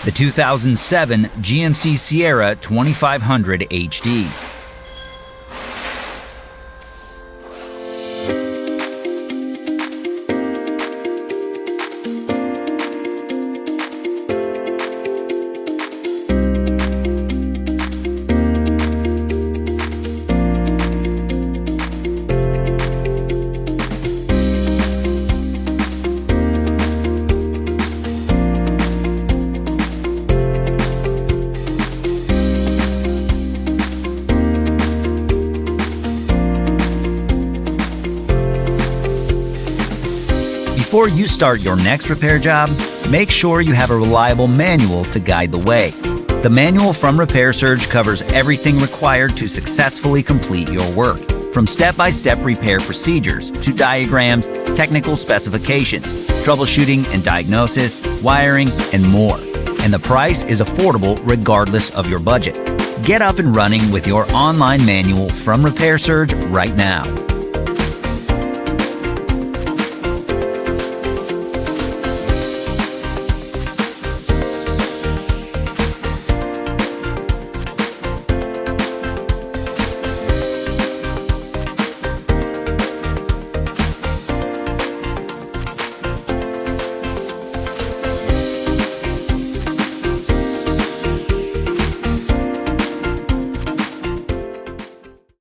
the 2007 GMC Sierra 2500 HD. Before you start your next repair job, make sure you have a reliable manual to guide the way. The manual from Repair Surge covers everything required to successfully complete your work, from step-by-step repair procedures to diagrams, technical specifications, troubleshooting and diagnosis, wiring, and more. And the price is affordable regardless of your budget. Get up and running with your online manual from Repair Surge right now.